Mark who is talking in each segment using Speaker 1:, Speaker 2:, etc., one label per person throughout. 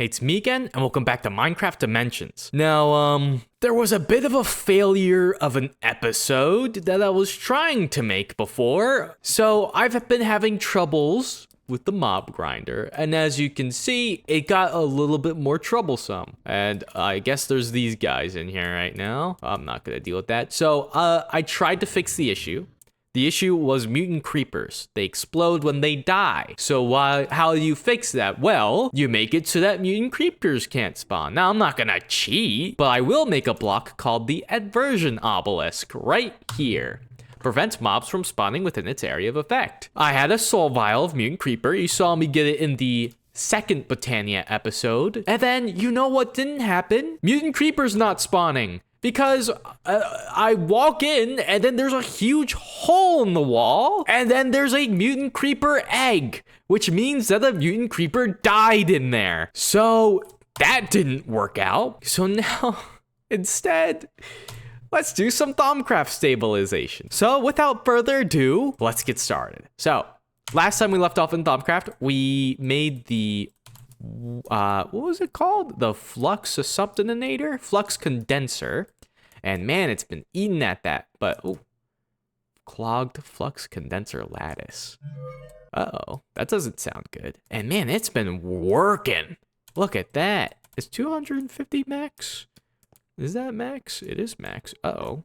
Speaker 1: Hey, it's me again, and welcome back to Minecraft Dimensions. Now, there was a bit of a failure of an episode that I was trying to make before. So I've been having troubles with the mob grinder, and as you can see, it got a little bit more troublesome. And I guess there's these guys in here right now. I'm not gonna deal with that. So I tried to fix the issue. The issue was mutant creepers. They explode when they die. So how do you fix that? Well, you make it so that mutant creepers can't spawn. Now, I'm not gonna cheat, but I will make a block called the Adversion Obelisk right here. Prevents mobs from spawning within its area of effect. I had a soul vial of mutant creeper. You saw me get it in the second Botania episode. And then, you know what didn't happen? Mutant creepers not spawning. Because I walk in and then there's a huge hole in the wall and then there's a mutant creeper egg, which means that a mutant creeper died in there. So that didn't work out. So now instead, let's do some Thaumcraft stabilization. So without further ado, let's get started. So last time we left off in Thaumcraft, we made the what was it called? The flux subtonator? Flux condenser. And man, it's been eating at that. But, clogged flux condenser lattice. Uh-oh, that doesn't sound good. And man, it's been working. Look at that. Is 250 max? Is that max? It is max. Uh-oh.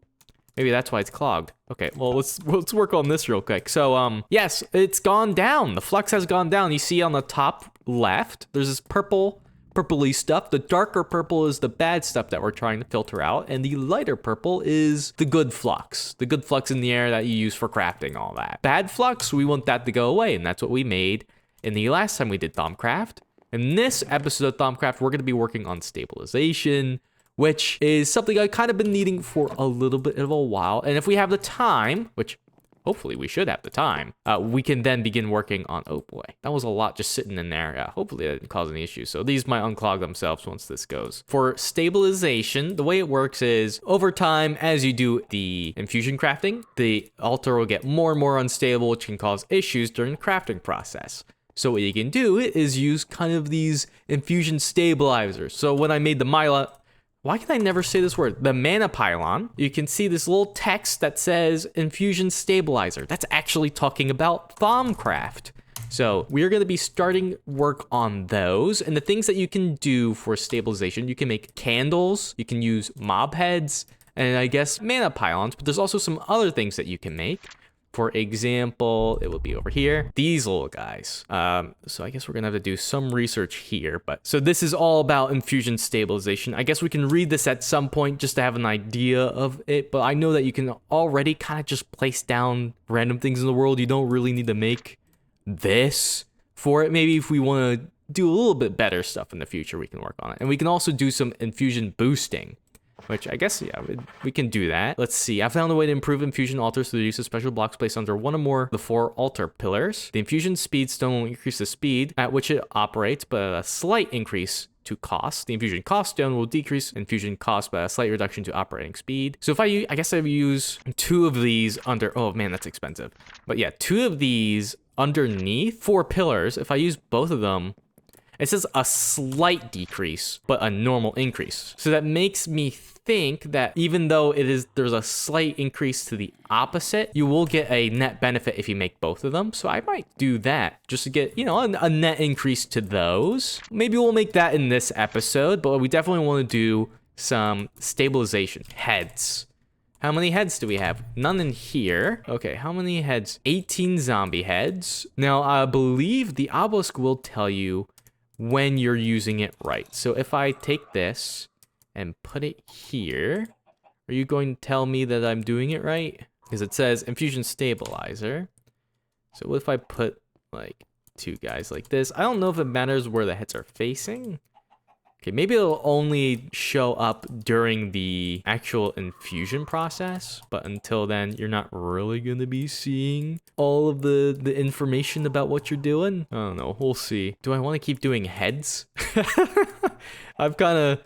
Speaker 1: Maybe that's why it's clogged. Okay, well, let's work on this real quick. So, yes, it's gone down. The flux has gone down. You see on the top left, there's this purpley stuff. The darker purple is the bad stuff that we're trying to filter out, and the lighter purple is the good flux. The good flux in the air that you use for crafting, all that. Bad flux, we want that to go away, and that's what we made in the last time we did Thaumcraft. In this episode of Thaumcraft, we're going to be working on stabilization, which is something I've kind of been needing for a little bit of a while. And if we have the time, which hopefully we should have the time, we can then begin working on, oh boy, that was a lot just sitting in there. Yeah, hopefully that didn't cause any issues. So these might unclog themselves once this goes. For stabilization, the way it works is over time, as you do the infusion crafting, the altar will get more and more unstable, which can cause issues during the crafting process. So what you can do is use kind of these infusion stabilizers. So when I made the why can I never say this word? The mana pylon, you can see this little text that says Infusion Stabilizer. That's actually talking about Thaumcraft. So we're going to be starting work on those. And the things that you can do for stabilization, you can make candles, you can use mob heads, and I guess mana pylons, but there's also some other things that you can make. For example, it will be over here, these little guys. So I guess we're gonna have to do some research here, but so this is all about infusion stabilization. I guess we can read this at some point just to have an idea of it, but I know that you can already kind of just place down random things in the world. You don't really need to make this for it. Maybe if we want to do a little bit better stuff in the future, we can work on it. And we can also do some infusion boosting, which I guess, yeah, we can do that. Let's see. I found a way to improve infusion altars through the use of special blocks placed under one or more of the 4 altar pillars. The infusion speed stone will increase the speed at which it operates, but a slight increase to cost. The infusion cost stone will decrease infusion cost by a slight reduction to operating speed. So if I guess I use 2 of these under, oh man, that's expensive. But yeah, 2 of these underneath 4 pillars, if I use both of them, it says a slight decrease, but a normal increase. So that makes me think that even though there's a slight increase to the opposite, you will get a net benefit if you make both of them. So I might do that just to get, a net increase to those. Maybe we'll make that in this episode, but we definitely want to do some stabilization. Heads. How many heads do we have? None in here. Okay, how many heads? 18 zombie heads. Now, I believe the obelisk will tell you when you're using it right. So if I take this and put it here, are you going to tell me that I'm doing it right? Because it says infusion stabilizer. So what if I put like 2 guys like this? I don't know if it matters where the heads are facing. Okay, maybe it'll only show up during the actual infusion process, but until then, you're not really going to be seeing all of the information about what you're doing. I don't know, we'll see. Do I want to keep doing heads? I've kind of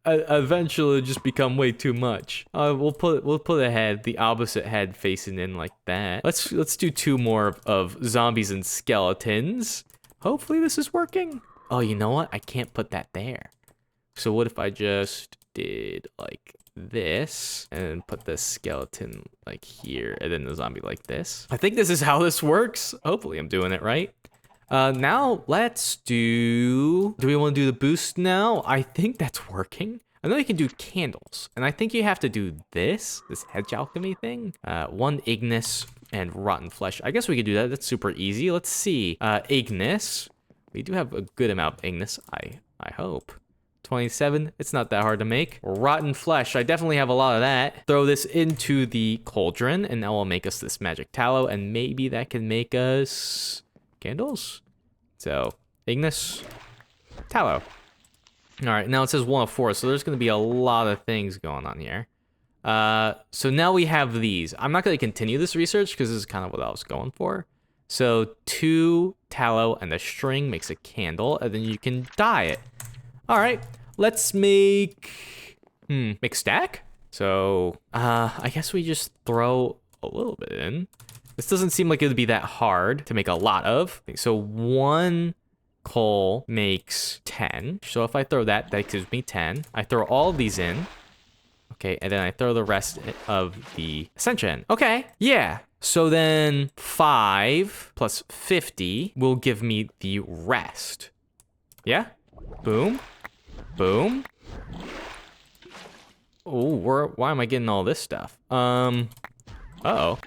Speaker 1: eventually just become way too much. We'll put a head, the opposite head facing in like that. Let's do 2 more of zombies and skeletons. Hopefully this is working. Oh, you know what? I can't put that there. So what if I just did like this and put the skeleton like here and then the zombie like this? I think this is how this works. Hopefully I'm doing it right. Now let's do we want to do the boost now? I think that's working. I know you can do candles, and I think you have to do this hedge alchemy thing. 1 Ignis and rotten flesh. I guess we could do that. That's super easy. Let's see. Ignis. We do have a good amount of Ignis, I hope. 27, it's not that hard to make. Rotten flesh, I definitely have a lot of that. Throw this into the cauldron, and that will make us this magic tallow, and maybe that can make us candles? So, Ignis, tallow. All right, now it says 1 of 4, so there's gonna be a lot of things going on here. So now we have these. I'm not gonna continue this research because this is kind of what I was going for. So 2 tallow and a string makes a candle, and then you can dye it. All right, let's make stack. So I guess we just throw a little bit in. This doesn't seem like it would be that hard to make a lot of. So 1 coal makes 10. So if I throw that gives me 10. I throw all of these in. Okay, and then I throw the rest of the ascension. Okay, yeah. So then 5 plus 50 will give me the rest. Yeah? Boom. Boom. Oh, why am I getting all this stuff? Uh-oh.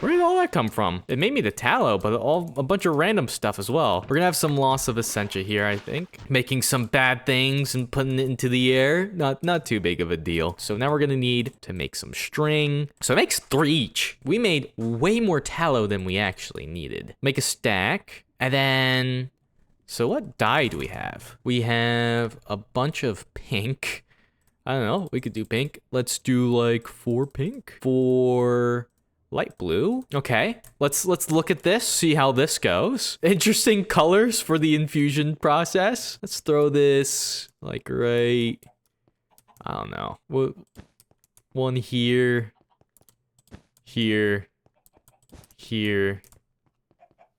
Speaker 1: Where did all that come from? It made me the tallow, but a bunch of random stuff as well. We're gonna have some loss of Essentia here, I think. Making some bad things and putting it into the air. Not too big of a deal. So now we're gonna need to make some string. So it makes 3 each. We made way more tallow than we actually needed. Make a stack, and then... So what dye do we have? We have a bunch of pink. I don't know, we could do pink. Let's do like 4 pink. 4... light blue. Okay, let's look at this, see how this goes. Interesting colors for the infusion process. Let's throw this like right, I don't know, one here, here, here,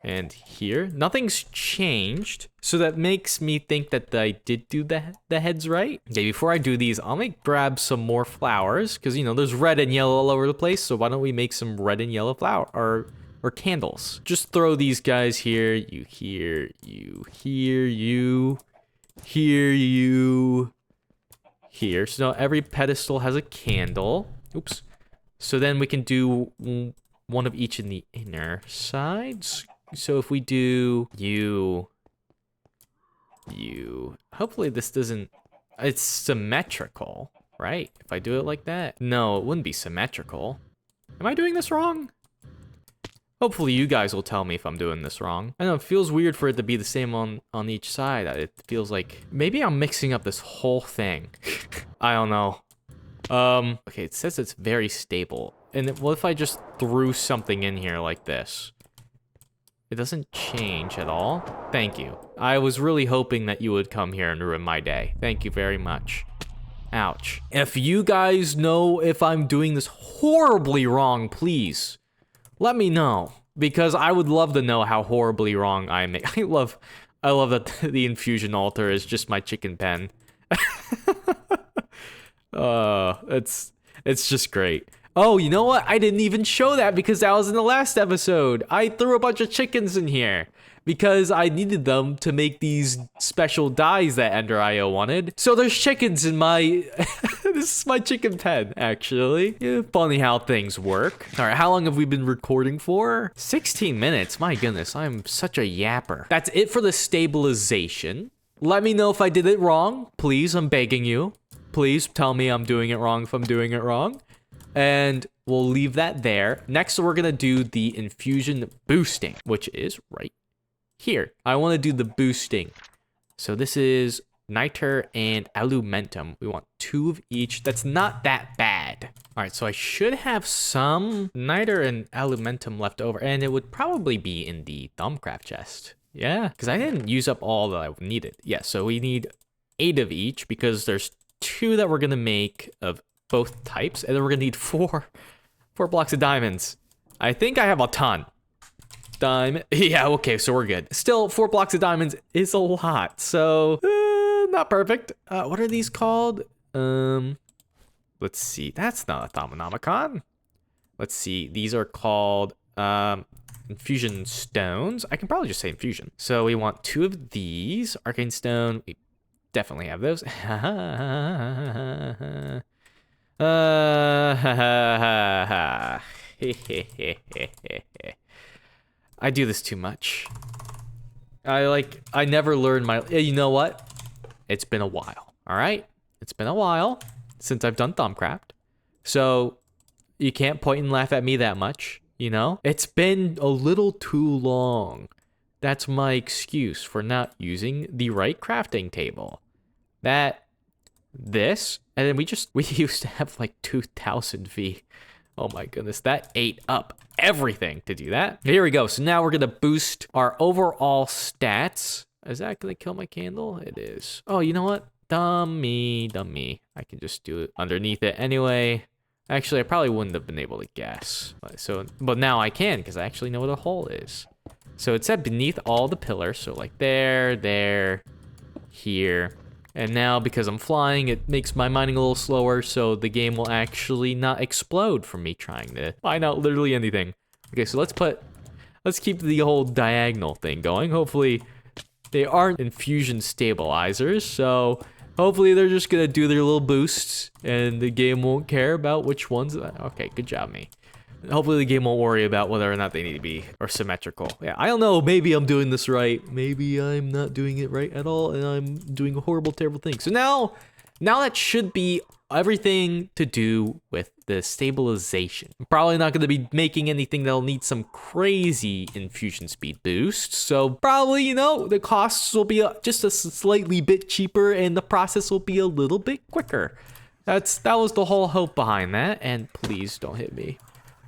Speaker 1: and here. Nothing's changed, so that makes me think that I did do the heads right. Okay, before I do these, I'll grab some more flowers, because, you know, there's red and yellow all over the place, so why don't we make some red and yellow flower, or candles. Just throw these guys here, you here, you here, you here, you here. So now every pedestal has a candle. Oops. So then we can do one of each in the inner sides. So if we do you, hopefully this doesn't, it's symmetrical, right? If I do it like that? No, it wouldn't be symmetrical. Am I doing this wrong? Hopefully you guys will tell me if I'm doing this wrong. I know it feels weird for it to be the same on each side. It feels like maybe I'm mixing up this whole thing. I don't know. Okay, it says it's very stable. And what if I just threw something in here like this? It doesn't change at all. Thank you. I was really hoping that you would come here and ruin my day. Thank you very much. Ouch. If you guys know if I'm doing this horribly wrong, please let me know, because I would love to know how horribly wrong I make. I love that the infusion altar is just my chicken pen. It's just great. Oh, you know what? I didn't even show that because that was in the last episode. I threw a bunch of chickens in here because I needed them to make these special dyes that Ender.io wanted. So there's chickens in my... This is my chicken pen, actually. Yeah, funny how things work. All right, how long have we been recording for? 16 minutes. My goodness, I'm such a yapper. That's it for the stabilization. Let me know if I did it wrong. Please, I'm begging you. Please tell me I'm doing it wrong if I'm doing it wrong. And we'll leave that there. Next, we're gonna do the infusion boosting, which is right here. I wanna do the boosting. So this is niter and alumentum. We want 2 of each. That's not that bad. All right, so I should have some niter and alumentum left over, and it would probably be in the Thumbcraft chest. Yeah, because I didn't use up all that I needed. Yeah, so we need 8 of each because there's 2 that we're gonna make of both types, and then we're gonna need 4 blocks of diamonds. I think I have a ton. diamond. Yeah, okay, so we're good. Still, 4 blocks of diamonds is a lot, so not perfect. What are these called? Let's see. That's not a Thaumonomicon. Let's see. These are called Infusion stones. I can probably just say infusion. So we want 2 of these. Arcane stone. We definitely have those. I do this too much. I never learned my, you know what? It's been a while, all right? It's been a while since I've done Thumbcraft. So you can't point and laugh at me that much, you know? It's been a little too long. That's my excuse for not using the right crafting table. This, and then we used to have like 2,000 V. Oh my goodness, that ate up everything to do that. Here we go. So now we're gonna boost our overall stats. Is that gonna kill my candle? It is. Oh, you know what? Dummy. I can just do it underneath it anyway. Actually, I probably wouldn't have been able to guess. But now I can, because I actually know what a hole is. So it said beneath all the pillars. So like there, here. And now, because I'm flying, it makes my mining a little slower, so the game will actually not explode from me trying to find out literally anything. Okay, so let's keep the whole diagonal thing going. Hopefully, they aren't infusion stabilizers, so hopefully they're just gonna do their little boosts, and the game won't care about which ones. Okay, good job, me. Hopefully the game won't worry about whether or not they need to be or symmetrical. Yeah, I don't know. Maybe I'm doing this right. Maybe I'm not doing it right at all, and I'm doing a horrible, terrible thing. So now that should be everything to do with the stabilization. I'm probably not going to be making anything that'll need some crazy infusion speed boost. So probably, you know, the costs will be just a slightly bit cheaper, and the process will be a little bit quicker. That was the whole hope behind that. And please don't hit me.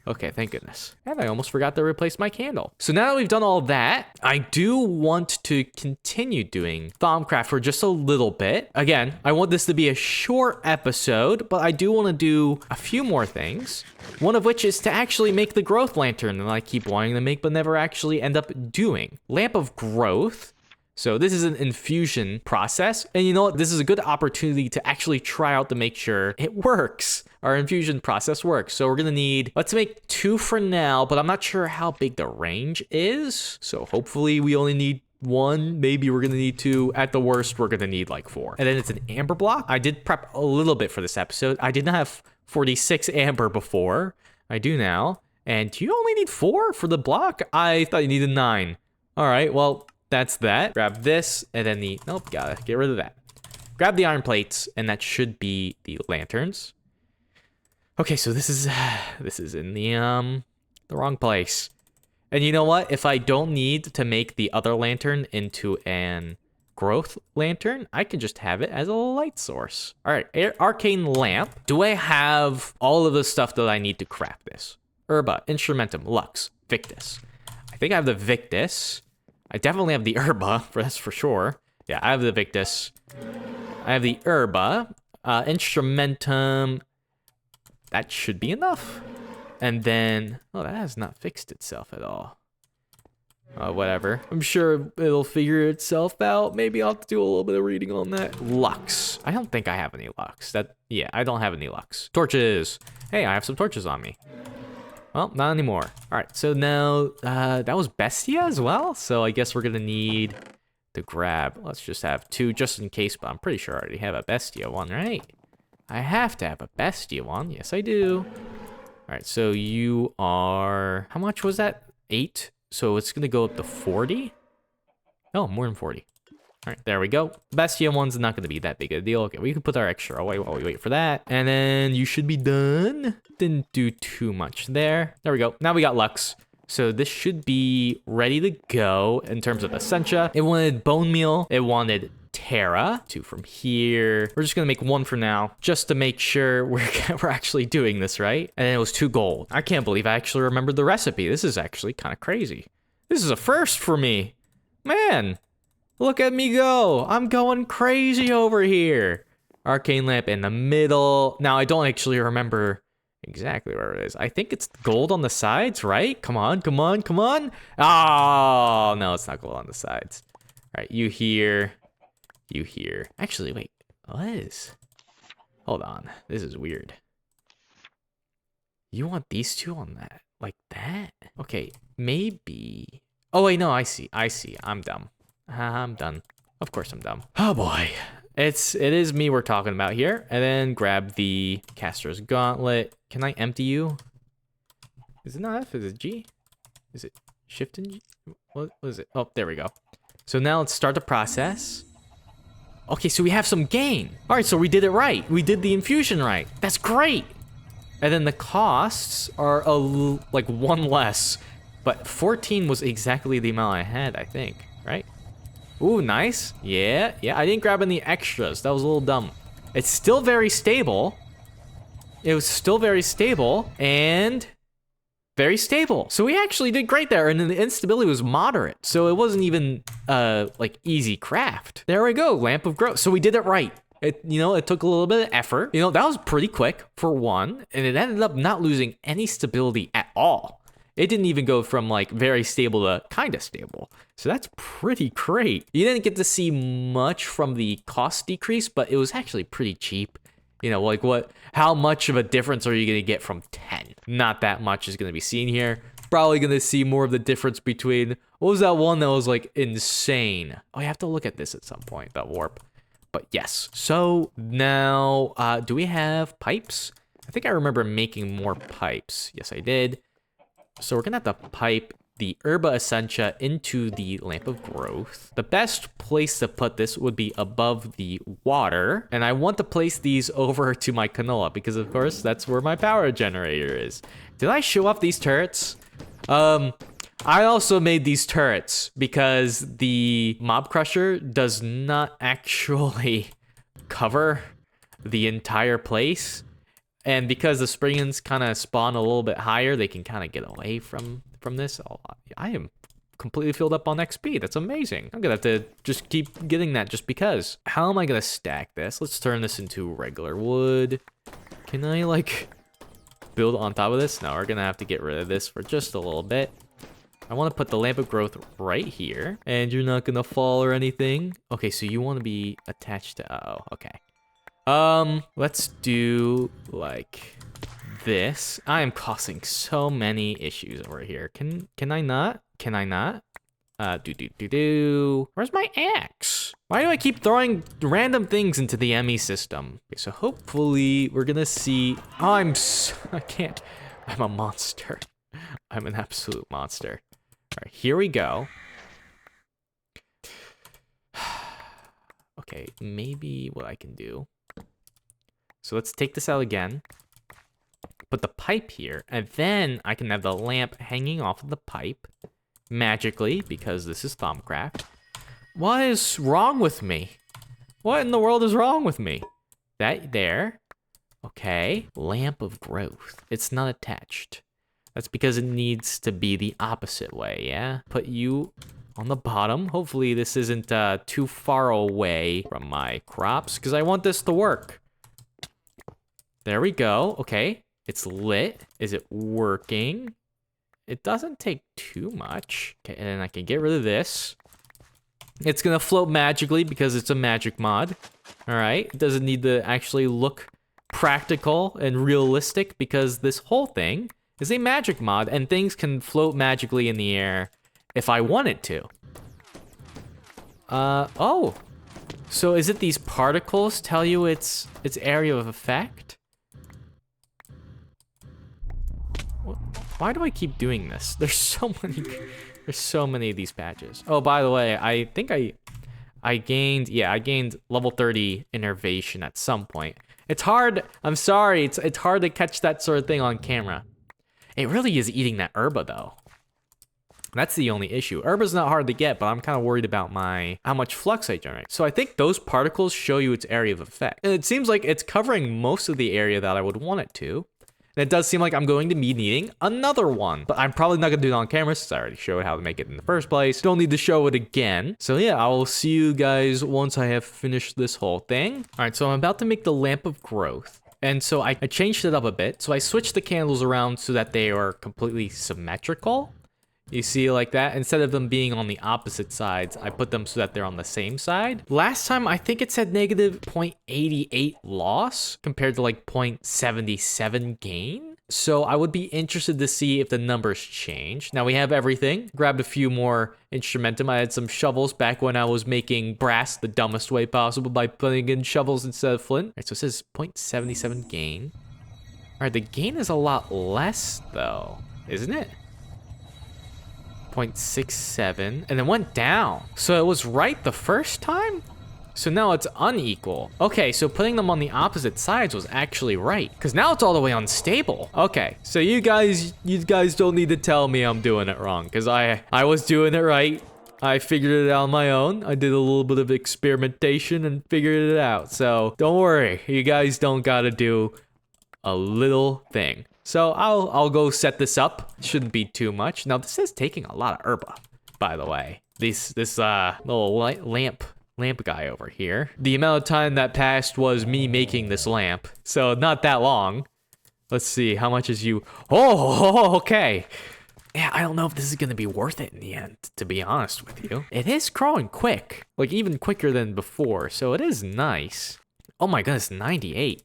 Speaker 1: Okay, thank goodness. And I almost forgot to replace my candle. So now that we've done all that, I do want to continue doing Thumbcraft for just a little bit. Again, I want this to be a short episode, but I do want to do a few more things. One of which is to actually make the growth lantern that I keep wanting to make, but never actually end up doing. Lamp of Growth. So this is an infusion process. And you know what? This is a good opportunity to actually try out to make sure it works. Our infusion process works. So we're gonna need, let's make 2 for now, but I'm not sure how big the range is. So hopefully we only need 1. Maybe we're gonna need 2. At the worst, we're gonna need like 4. And then it's an amber block. I did prep a little bit for this episode. I did not have 46 amber before. I do now. And you only need 4 for the block? I thought you needed 9. All right, well, that's that. Grab this, and then nope, gotta get rid of that. Grab the iron plates, and that should be the lanterns. Okay, so this is in the wrong place. And you know what? If I don't need to make the other lantern into an growth lantern, I can just have it as a light source. All right, arcane lamp. Do I have all of the stuff that I need to craft this? Herba, Instrumentum, Lux, Victus. I think I have the Victus. I definitely have the Herba, that's for sure. Yeah, I have the Victus. I have the Herba. Instrumentum. That should be enough. And then, oh, that has not fixed itself at all. Whatever. I'm sure it'll figure itself out. Maybe I'll have to do a little bit of reading on that. Lux. I don't think I have any Lux. Yeah, I don't have any Lux. Torches. Hey, I have some torches on me. Well, not anymore. All right, so now that was Bestia as well. So I guess we're gonna need to grab, let's just have 2 just in case, but I'm pretty sure I already have a Bestia one, right? I have to have a Bestia one. Yes, I do. All right, so you are, how much was that? 8. So it's gonna go up to 40. Oh, more than 40. All right, there we go. Bestia one's not gonna be that big a deal. Okay, we can put our extra away while we wait for that. And then you should be done. Didn't do too much there. There we go. Now we got Lux. So this should be ready to go in terms of Essentia. It wanted bone meal. It wanted Terra. 2 from here. We're just gonna make 1 for now, just to make sure we're actually doing this right. And then it was 2 gold. I can't believe I actually remembered the recipe. This is actually kind of crazy. This is a first for me. Man. Look at me go. I'm going crazy over here. Arcane lamp in the middle. Now, I don't actually remember exactly where it is. I think it's gold on the sides, right? Come on, come on, come on. Oh, no, it's not gold on the sides. All right, you here. You here. Actually, wait. What is? Hold on. This is weird. You want these two on that? Like that? Okay, maybe. Oh, wait, no, I see. I see. I'm dumb. I'm done. Of course I'm dumb. Oh, boy. It is me we're talking about here. And then grab the caster's gauntlet. Can I empty you? Is it not F? Is it G? Is it shift and G? What is it? Oh, there we go. So now let's start the process. Okay, so we have some gain. All right, so we did it right. We did the infusion right. That's great. And then the costs are like 1 less. But 14 was exactly the amount I had, I think, right? Ooh, nice. Yeah, I didn't grab any extras. That was a little dumb. It's still very stable. It was still very stable and very stable. So we actually did great there, and then the instability was moderate. So it wasn't even like easy craft. There we go, Lamp of Growth. So we did it right. It took a little bit of effort. That was pretty quick for one, and it ended up not losing any stability at all. It didn't even go from like very stable to kind of stable. So that's pretty great. You didn't get to see much from the cost decrease, but it was actually pretty cheap. Like how much of a difference are you gonna get from 10? Not that much is gonna be seen here. Probably gonna see more of the difference between, what was that one that was like insane? Oh, you have to look at this at some point, that warp. But yes, so now, do we have pipes? I think I remember making more pipes. Yes, I did. So we're gonna have to pipe the Herba Essentia into the Lamp of Growth. The best place to put this would be above the water. And I want to place these over to my canola because of course that's where my power generator is. Did I show off these turrets? I also made these turrets because the Mob Crusher does not actually cover the entire place. And because the Springans kind of spawn a little bit higher, they can kind of get away from this. Oh, I am completely filled up on XP. That's amazing. I'm gonna have to just keep getting that just because. How am I gonna stack this? Let's turn this into regular wood. Can I like build on top of this? No, we're gonna have to get rid of this for just a little bit. I want to put the Lamp of Growth right here. And you're not gonna fall or anything. Okay, so you want to be attached to, oh, okay. Let's do like this. I am causing so many issues over here. Can I not? Can I not? Where's my axe? Why do I keep throwing random things into the ME system? Okay, so hopefully we're gonna see. Oh, I can't. I'm a monster. I'm an absolute monster. All right, here we go. Okay, maybe what I can do. So let's take this out again, put the pipe here, and then I can have the lamp hanging off of the pipe magically because this is Thaumcraft. What is wrong with me? What in the world is wrong with me? That there. Okay. Lamp of Growth. It's not attached. That's because it needs to be the opposite way, yeah? Put you on the bottom. Hopefully this isn't too far away from my crops because I want this to work. There we go. Okay, it's lit. Is it working? It doesn't take too much. Okay, and then I can get rid of this. It's gonna float magically because it's a magic mod. All right, it doesn't need to actually look practical and realistic because this whole thing is a magic mod and things can float magically in the air if I wanted to. Oh, so is it these particles tell you its area of effect? Why do I keep doing this? There's so many of these patches. Oh, by the way, I think I gained level 30 innervation at some point. It's hard. I'm sorry. It's hard to catch that sort of thing on camera. It really is eating that herba though. That's the only issue. Herba's not hard to get, but I'm kind of worried about how much flux I generate. So I think those particles show you its area of effect. And it seems like it's covering most of the area that I would want it to. And it does seem like I'm going to be needing another one, but I'm probably not gonna do it on camera since I already showed how to make it in the first place. Don't need to show it again. So yeah, I will see you guys once I have finished this whole thing. All right, so I'm about to make the Lamp of Growth. And so I changed it up a bit. So I switched the candles around so that they are completely symmetrical. You see like that? Instead of them being on the opposite sides, I put them so that they're on the same side. Last time, I think it said negative 0.88 loss compared to like 0.77 gain. So I would be interested to see if the numbers change. Now we have everything. Grabbed a few more instrumentum. I had some shovels back when I was making brass the dumbest way possible by putting in shovels instead of flint. All right, so it says 0.77 gain. All right, the gain is a lot less though, isn't it? 0.67 and then went down. So it was right the first time? So now it's unequal. Okay, so putting them on the opposite sides was actually right, because now it's all the way unstable. Okay, so you guys don't need to tell me I'm doing it wrong, because I was doing it right. I figured it out on my own. I did a little bit of experimentation and figured it out. So don't worry, you guys don't gotta do a little thing. So I'll go set this up. Shouldn't be too much. Now this is taking a lot of herba, by the way. This little lamp guy over here. The amount of time that passed was me making this lamp, so not that long. Let's see, how much is you? Oh, okay. Yeah, I don't know if this is gonna be worth it in the end, to be honest with you. It is growing quick, like even quicker than before, so it is nice. Oh my goodness, 98.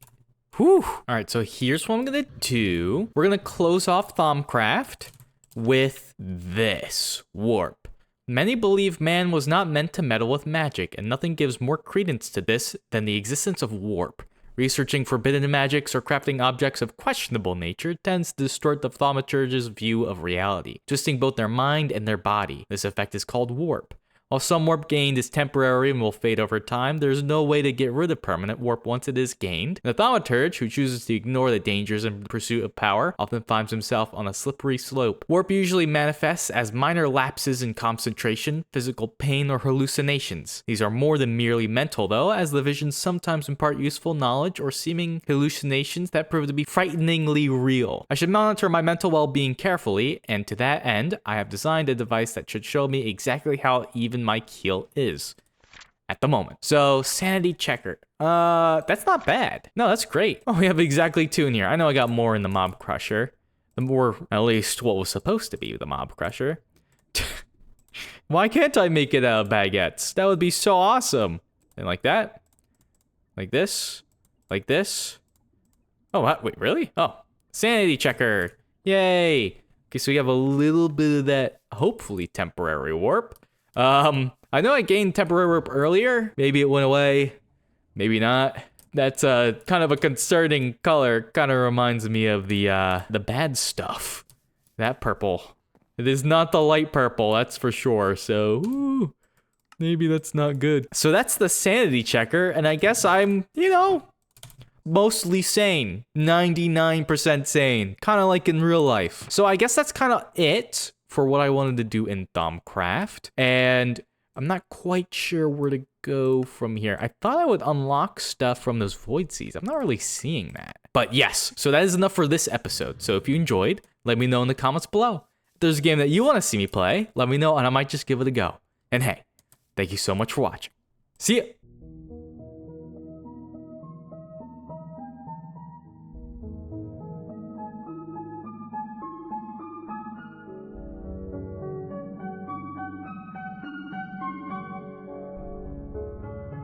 Speaker 1: Whew. All right, so here's what I'm gonna do. We're gonna close off Thaumcraft with this warp. Many believe man was not meant to meddle with magic, and nothing gives more credence to this than the existence of warp. Researching forbidden magics or crafting objects of questionable nature tends to distort the thaumaturge's view of reality, twisting both their mind and their body. This effect is called warp. While some warp gained is temporary and will fade over time, there is no way to get rid of permanent warp once it is gained. The thaumaturge, who chooses to ignore the dangers in pursuit of power, often finds himself on a slippery slope. Warp usually manifests as minor lapses in concentration, physical pain, or hallucinations. These are more than merely mental though, as the visions sometimes impart useful knowledge or seeming hallucinations that prove to be frighteningly real. I should monitor my mental well-being carefully, and to that end, I have designed a device that should show me exactly how even my keel is at the moment. So sanity checker, that's not bad. No, that's great. Oh, we have exactly 2 in here. I know I got more in the mob crusher, or at least what was supposed to be the mob crusher. Why can't I make it out of baguettes? That would be so awesome. And like that, like this, like this. Oh, what? Wait, really? Oh, sanity checker, yay. Okay, so we have a little bit of that hopefully temporary warp. I know I gained temporary warp earlier. Maybe it went away, maybe not. That's kind of a concerning color. Kind of reminds me of the bad stuff. That purple. It is not the light purple, that's for sure. So, ooh, maybe that's not good. So that's the sanity checker, and I guess I'm, mostly sane. 99% sane. Kind of like in real life. So I guess that's kind of it for what I wanted to do in Thaumcraft, and I'm not quite sure where to go from here. I thought I would unlock stuff from those void seas. I'm not really seeing that. But yes, so that is enough for this episode. So if you enjoyed, let me know in the comments below. If there's a game that you want to see me play, let me know and I might just give it a go. And hey, thank you so much for watching. See ya!